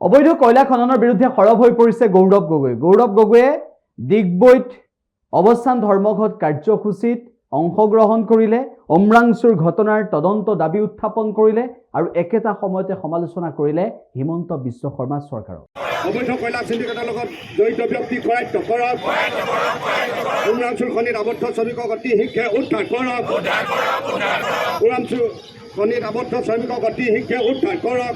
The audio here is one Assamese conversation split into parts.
অবৈধ কয়লা খননৰ বিৰুদ্ধে সৰব হৈ পৰিছে গৌৰৱ গগৈ। গৌৰৱ গগৈয়ে ডিগবৈত অৱস্থান ধৰ্মঘট কাৰ্যসূচীত অংশগ্ৰহণ কৰিলে, অমৰাংচুৰ ঘটনাৰ তদন্ত দাবী উত্থাপন কৰিলে আৰু একেটা সময়তে সমালোচনা কৰিলে হিমন্ত বিশ্ব শৰ্মা চৰকাৰক। অবৈধ কয়লা সিন্ডিকেটৰ লগত জড়িত ব্যক্তি কৰায়ত্ব কৰক, উমৰাংচুৰ খনিত আবদ্ধ শ্ৰমিকক অতি শীঘ্ৰে উদ্ধাৰ কৰক, উমৰাংচুৰ খনিত আবদ্ধ শ্ৰমিকক অতি শীঘ্ৰে উদ্ধাৰ কৰক,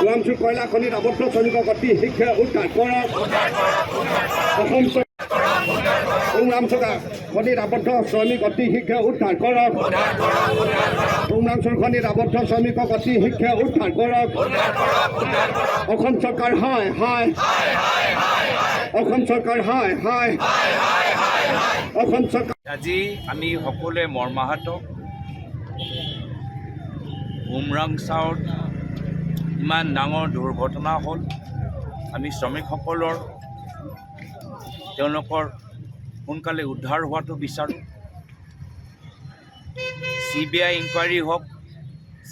উমৰাংচুৰ কয়লা খনিত আবদ্ধ শ্ৰমিকক অতি শীঘ্ৰে উদ্ধাৰ কৰক, অসম উমৰাংচুৰ খনিত আবদ্ধ শ্ৰমিক অতি শীঘ্ৰে উদ্ধাৰ কৰক, উমৰাংচুৰ খনিত আবদ্ধ শ্ৰমিকক অতি শীঘ্ৰে উদ্ধাৰ কৰক। অসম চৰকাৰ হয় হয়, অসম চৰকাৰ হয় হয়, অসম চৰকাৰ। আজি আমি সকলোৱে মৰ্মাহত। উমৰাংচাওত ইমান ডাঙৰ দুৰ্ঘটনা হ'ল। আমি শ্ৰমিকসকলৰ তেওঁলোকৰ সোনকালে উদ্ধাৰ হোৱাটো বিচাৰোঁ। CBI ইনকুৱাৰী হওক,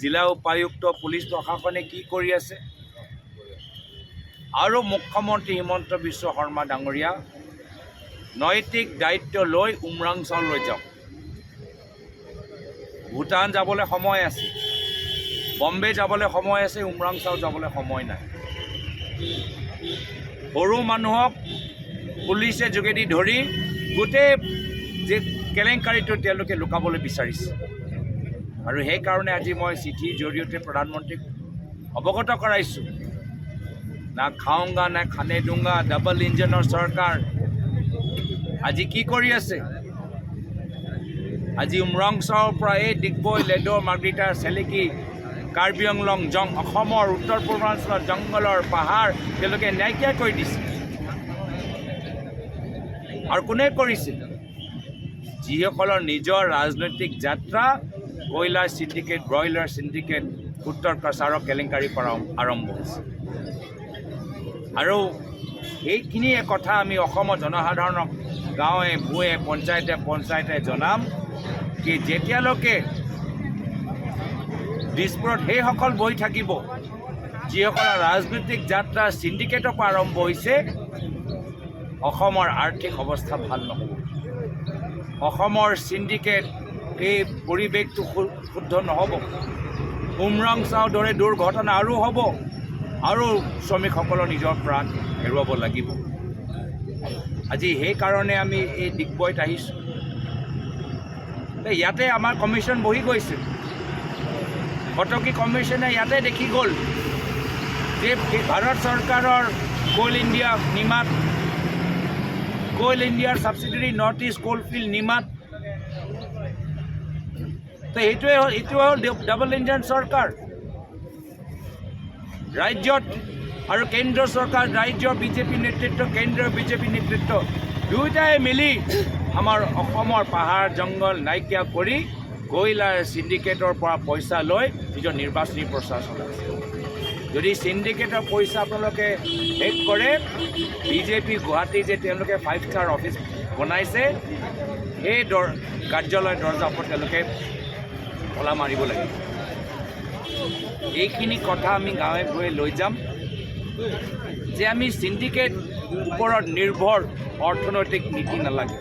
জিলা উপায়ুক্ত পুলিচ প্ৰশাসনে কি কৰি আছে, আৰু মুখ্যমন্ত্ৰী হিমন্ত বিশ্ব শৰ্মা ডাঙৰীয়া নৈতিক দায়িত্ব লৈ উমৰাংচাওলৈ যাওক। ভূটান যাবলৈ সময় আছে, বম্বে যাবলৈ সময় আছে, উমৰাংচাও যাবলৈ সময় নাই। সৰু মানুহক পুলিচে যোগেদি ধৰি গোটেই যে কেলেংকাৰীটো তেওঁলোকে লুকাবলৈ বিচাৰিছে, আৰু সেইকাৰণে আজি মই চিঠিৰ জৰিয়তে প্ৰধানমন্ত্ৰীক অৱগত কৰাইছোঁ। না খাওঁগা না খানে দুংগা, ডাবল ইঞ্জিনৰ চৰকাৰ আজি কি কৰি আছে? আজি উমৰাংচাওৰ পৰা এই ডিগবৈ, লেডৰ, মাৰ্ঘেৰিটা, চেলেকি, কাৰ্বি আংলং, অসমৰ উত্তৰ পূৰ্বাঞ্চলৰ জংঘলৰ পাহাৰ তেওঁলোকে নাইকিয়া কৰি দিছে। আৰু কোনে কৰিছিল? যিসকলৰ নিজৰ ৰাজনৈতিক যাত্ৰা কয়লা চিণ্ডিকেট, ব্ৰইলাৰ চিণ্ডিকেট, উত্তৰ কাছাৰৰ কেলেংকাৰীৰ পৰা আৰম্ভ হৈছে। আৰু এইখিনিয়ে কথা আমি অসমৰ জনসাধাৰণক গাঁৱে ভূঞে পঞ্চায়তে জনাম কি যেতিয়ালৈকে দিছপুৰত সেইসকল বহি থাকিব যিসকলৰ ৰাজনৈতিক যাত্ৰা চিণ্ডিকেটৰ পৰা আৰম্ভ হৈছে, অসমৰ আৰ্থিক অৱস্থা ভাল নহ'ব। অসমৰ চিণ্ডিকেট এই পৰিৱেশটো শুদ্ধ নহ'ব। উমৰাংচাওৰ দৰে দুৰ্ঘটনা আৰু হ'ব, আৰু শ্ৰমিকসকলৰ নিজৰ প্ৰাণ হেৰুৱাব লাগিব। আজি সেইকাৰণে আমি এই ডিগবৈত আহিছোঁ। ইয়াতে আমাৰ কমিশ্যন বহি গৈছিল। কটকী কমিশ্যনে ইয়াতে দেখি গ'ল যে ভাৰত চৰকাৰৰ কোল ইণ্ডিয়াৰ ছাবচিডিৰী নৰ্থ ইষ্ট কোলফিল্ড নিমাত, তো এইটোৱে হ'ল ডাবল ইঞ্জিন চৰকাৰ। ৰাজ্যত আৰু কেন্দ্ৰীয় চৰকাৰ, ৰাজ্যৰ বিজেপি নেতৃত্ব, কেন্দ্ৰীয় বিজেপি নেতৃত্ব দুয়োটাই মিলি আমাৰ অসমৰ পাহাৰ জংঘল নাইকিয়া কৰি কয়লাৰ চিণ্ডিকেটৰ পৰা পইচা লৈ নিজৰ নিৰ্বাচনী প্ৰচাৰ চলাইছে। যদি চিণ্ডিকেটৰ পইচা আপোনালোকে শেষ কৰে, বিজেপি গুৱাহাটী যে তেওঁলোকে 5 ষ্টাৰ অফিচ বনাইছে, সেই কাৰ্যালয়ৰ দৰ্জাৰ ওপৰত তেওঁলোকে তলা মাৰিব লাগিব। এইখিনি কথা আমি গাঁৱে ভূঞে লৈ যাম যে আমি চিণ্ডিকেট ওপৰত নিৰ্ভৰ অৰ্থনৈতিক নীতি নালাগে।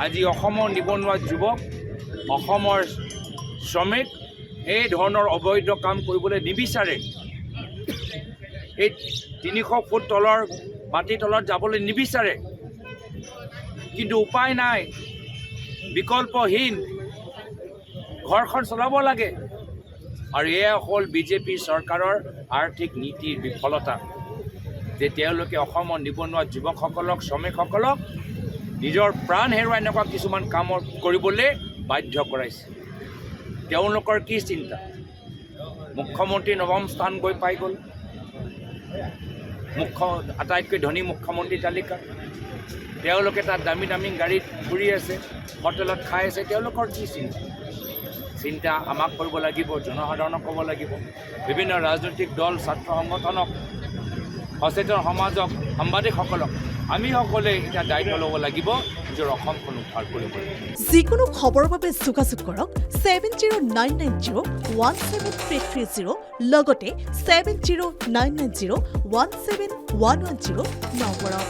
আজি অসমৰ নিবনুৱা যুৱক, অসমৰ শ্ৰমিক এই ধৰণৰ অবৈধ কাম কৰিবলৈ নিবিচাৰে। এই 300 ফুট তলৰ মাটিৰ তলত যাবলৈ নিবিচাৰে, কিন্তু উপায় নাই, বিকল্পহীন ঘৰখন চলাব লাগে। আৰু এয়া হ'ল বিজেপি চৰকাৰৰ আৰ্থিক নীতিৰ বিফলতা, যে তেওঁলোকে অসমৰ নিবনুৱা যুৱকসকলক, শ্ৰমিকসকলক নিজৰ প্ৰাণ হেৰুৱাই এনেকুৱা কিছুমান কাম কৰিবলৈ বাধ্য কৰাইছে। তেওঁলোকৰ কি চিন্তা? মুখ্যমন্ত্ৰী 9ম স্থান গৈ পাই গ'ল, আটাইতকৈ ধনী মুখ্যমন্ত্ৰী তালিকা। তেওঁলোকে তাত দামী দামী গাড়ীত ঘূৰি আছে, হোটেলত খাই আছে। তেওঁলোকৰ কি চিন্তা আমাক কৰিব লাগিব, জনসাধাৰণক ক'ব লাগিব, বিভিন্ন ৰাজনৈতিক দল, ছাত্ৰ সংগঠনক, সচেতন সমাজক, সাংবাদিকসকলক আমি সকলোৱে এতিয়া দায়িত্ব ল'ব লাগিব নিজৰ অসমখন উদ্ধাৰ কৰিবলৈ। যিকোনো খবৰৰ বাবে যোগাযোগ কৰক 7099017330 লগতে 7099017110 নম্বৰত।